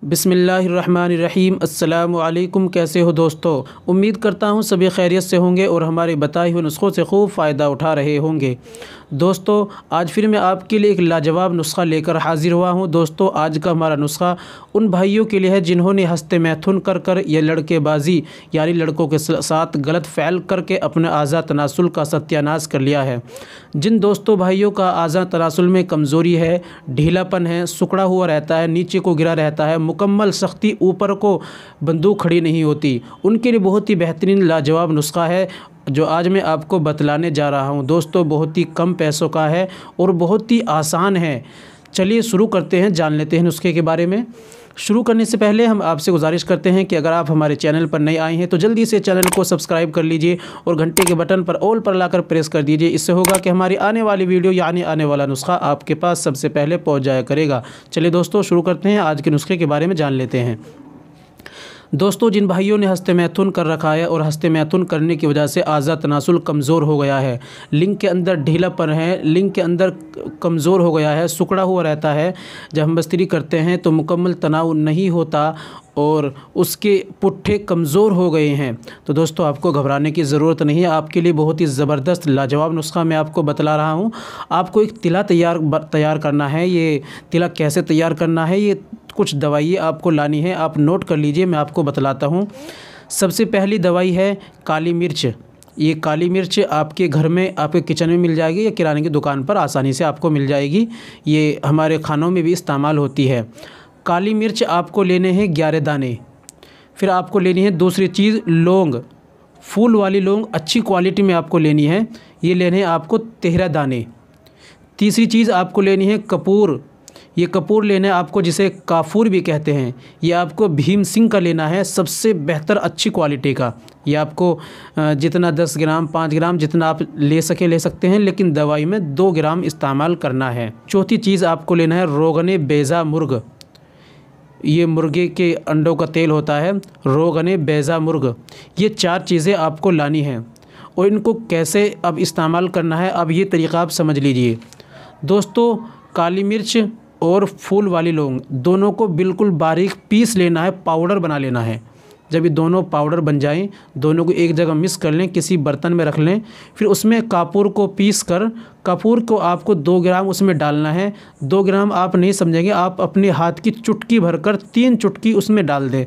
बिस्मिल्लाहिर्रहमानिर्रहीम। अस्सलामु अलैकुम। कैसे हो दोस्तों? उम्मीद करता हूँ सभी खैरियत से होंगे और हमारे बताए हुए नुस्ख़ों से खूब फ़ायदा उठा रहे होंगे। दोस्तों, आज फिर मैं आपके लिए एक लाजवाब नुस्ख़ा लेकर हाज़िर हुआ हूँ। दोस्तों, आज का हमारा नुस्ख़ा उन भाइयों के लिए है जिन्होंने हस्ते मैथुन कर या लड़केबाजी यानी लड़कों के साथ गलत फ़ैल करके अपने आज़ा तनासुल का सत्यानाश कर लिया है। जिन दोस्तों भाइयों का आज़ा तनासुल में कमज़ोरी है, ढीलापन है, सिकुड़ा हुआ रहता है, नीचे को गिरा रहता है, मुकम्मल सख्ती, ऊपर को बंदूक खड़ी नहीं होती, उनके लिए बहुत ही बेहतरीन लाजवाब नुस्ख़ा है जो आज मैं आपको बतलाने जा रहा हूं। दोस्तों, बहुत ही कम पैसों का है और बहुत ही आसान है। चलिए शुरू करते हैं, जान लेते हैं नुस्खे के बारे में। शुरू करने से पहले हम आपसे गुजारिश करते हैं कि अगर आप हमारे चैनल पर नए आए हैं तो जल्दी से चैनल को सब्सक्राइब कर लीजिए और घंटे के बटन पर ऑल पर लाकर प्रेस कर दीजिए। इससे होगा कि हमारी आने वाली वीडियो यानी आने वाला नुस्खा आपके पास सबसे पहले पहुंच जाया करेगा। चलिए दोस्तों, शुरू करते हैं, आज के नुस्खे के बारे में जान लेते हैं। दोस्तों, जिन भाइयों ने हस्ते मैथुन कर रखा है और हस्ते मैथुन करने की वजह से आज़ा तनासुल कमज़ोर हो गया है, लिंग के अंदर ढीलापन है, लिंग के अंदर कमज़ोर हो गया है, सिकुड़ा हुआ रहता है, जब हम बस्तरी करते हैं तो मुकम्मल तनाव नहीं होता और उसके पुट्ठे कमज़ोर हो गए हैं, तो दोस्तों आपको घबराने की ज़रूरत नहीं है। आपके लिए बहुत ही ज़बरदस्त लाजवाब नुस्खा मैं आपको बतला रहा हूँ। आपको एक तिला तैयार करना है। ये तिला कैसे तैयार करना है, ये कुछ दवाई आपको लानी है, आप नोट कर लीजिए, मैं आपको बतलाता हूँ। सबसे पहली दवाई है काली मिर्च। ये काली मिर्च आपके घर में, आपके किचन में मिल जाएगी या किराने की दुकान पर आसानी से आपको मिल जाएगी। ये हमारे खानों में भी इस्तेमाल होती है। काली मिर्च आपको लेने हैं 11 दाने। फिर आपको लेनी है दूसरी चीज़ लौंग, फूल वाली लौंग अच्छी क्वालिटी में आपको लेनी है, ये लेने हैं आपको 13 दाने। तीसरी चीज़ आपको लेनी है कपूर। ये कपूर लेना है आपको, जिसे काफूर भी कहते हैं। ये आपको भीम सिंह का लेना है, सबसे बेहतर अच्छी क्वालिटी का। ये आपको जितना 10 ग्राम 5 ग्राम जितना आप ले सकते हैं, लेकिन दवाई में 2 ग्राम इस्तेमाल करना है। चौथी चीज़ आपको लेना है रोगने बेज़ा मुर्ग। ये मुर्गे के अंडों का तेल होता है, रोगने बेज़ा मुर्ग। ये 4 चीज़ें आपको लानी हैं और इनको कैसे अब इस्तेमाल करना है, अब ये तरीक़ा आप समझ लीजिए। दोस्तों, काली मिर्च और फूल वाली लौंग दोनों को बिल्कुल बारीक पीस लेना है, पाउडर बना लेना है। जब ये दोनों पाउडर बन जाएं, दोनों को एक जगह मिक्स कर लें, किसी बर्तन में रख लें। फिर उसमें कापूर को पीस कर, कपूर को आपको 2 ग्राम उसमें डालना है। 2 ग्राम आप नहीं समझेंगे, आप अपने हाथ की चुटकी भरकर 3 चुटकी उसमें डाल दें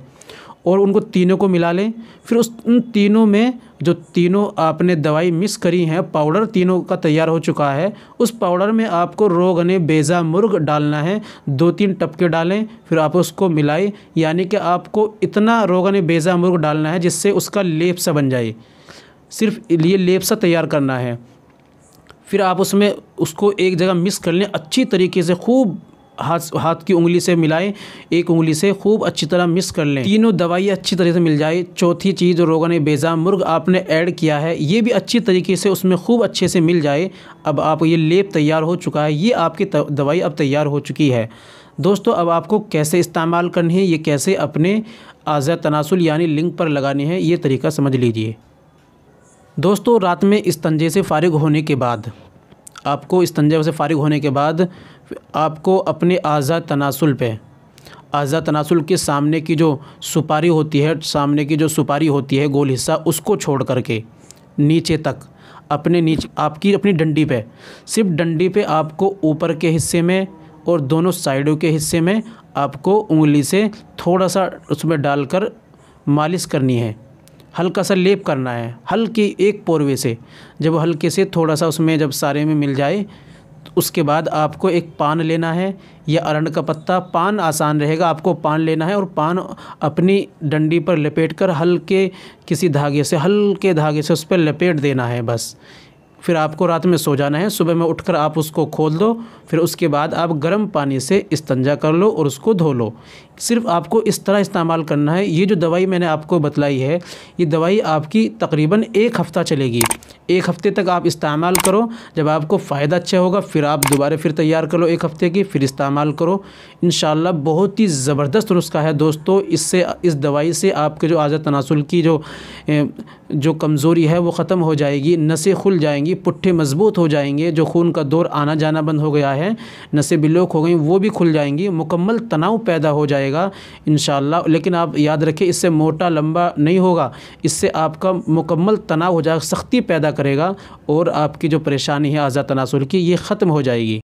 और उनको तीनों को मिला लें। फिर उन तीनों में जो तीनों आपने दवाई मिक्स करी हैं, पाउडर तीनों का तैयार हो चुका है, उस पाउडर में आपको रोगने बेज़ा मुर्ग डालना है। 2-3 टपके डालें, फिर आप उसको मिलाएं। यानी कि आपको इतना रोगने बेज़ा मुर्ग डालना है जिससे उसका लेप सा बन जाए। सिर्फ ये लेप सा तैयार करना है। फिर आप उसमें उसको एक जगह मिक्स कर लें, अच्छी तरीके से खूब हाथ की उंगली से मिलाएं, एक उंगली से खूब अच्छी तरह मिक्स कर लें। तीनों दवाई अच्छी तरह से मिल जाए। चौथी चीज़ रोगने बेज़ा मुर्ग आपने ऐड किया है, ये भी अच्छी तरीके से उसमें खूब अच्छे से मिल जाए। अब आप ये लेप तैयार हो चुका है, ये आपकी दवाई अब तैयार हो चुकी है। दोस्तों, अब आपको कैसे इस्तेमाल करनी है, ये कैसे अपने आज़ा तनासुल यानी लिंग पर लगानी है, ये तरीका समझ लीजिए। दोस्तों, रात में इस्तंजे से फ़ारिग होने के बाद आपको अपने आज़ा तनासुल के सामने की जो सुपारी होती है गोल हिस्सा, उसको छोड़ करके नीचे तक अपनी डंडी पे, सिर्फ डंडी पे आपको ऊपर के हिस्से में और दोनों साइडों के हिस्से में आपको उंगली से थोड़ा सा उसमें डालकर मालिश करनी है। हल्का सा लेप करना है, हल्की एक पोरवे से। जब हल्के से थोड़ा सा उसमें जब सारे में मिल जाए, उसके बाद आपको एक पान लेना है या अरंड का पत्ता। पान आसान रहेगा, आपको पान लेना है और पान अपनी डंडी पर लपेटकर हल्के धागे से उस पर लपेट देना है बस। फिर आपको रात में सो जाना है, सुबह में उठकर आप उसको खोल दो। फिर उसके बाद आप गर्म पानी से इस्तिंजा कर लो और उसको धो लो। सिर्फ आपको इस तरह इस्तेमाल करना है। ये जो दवाई मैंने आपको बतलाई है, ये दवाई आपकी तकरीबन 1 हफ़्ता चलेगी। 1 हफ़्ते तक आप इस्तेमाल करो। जब आपको फ़ायदा अच्छा होगा फिर आप दोबारा फिर तैयार करो 1 हफ़्ते की, फिर इस्तेमाल करो। इंशाल्लाह बहुत ही ज़बरदस्त नुस्खा है दोस्तों। इस दवाई से आपके जो आज़ा तनासुल की जो कमज़ोरी है वो ख़त्म हो जाएगी, नसें खुल जाएंगी, जाएगी, पुट्ठे मजबूत हो जाएंगे, जो खून का दौर आना जाना बंद हो गया है, नसें ब्लॉक हो गई वो भी खुल जाएंगी, मुकम्मल तनाव पैदा हो जाएगा इंशाअल्लाह। लेकिन आप याद रखें, इससे मोटा लंबा नहीं होगा, इससे आपका मुकम्मल तनाव हो जाएगा, सख्ती पैदा करेगा और आपकी जो परेशानी है आज़ा तनासुल की ये ख़त्म हो जाएगी।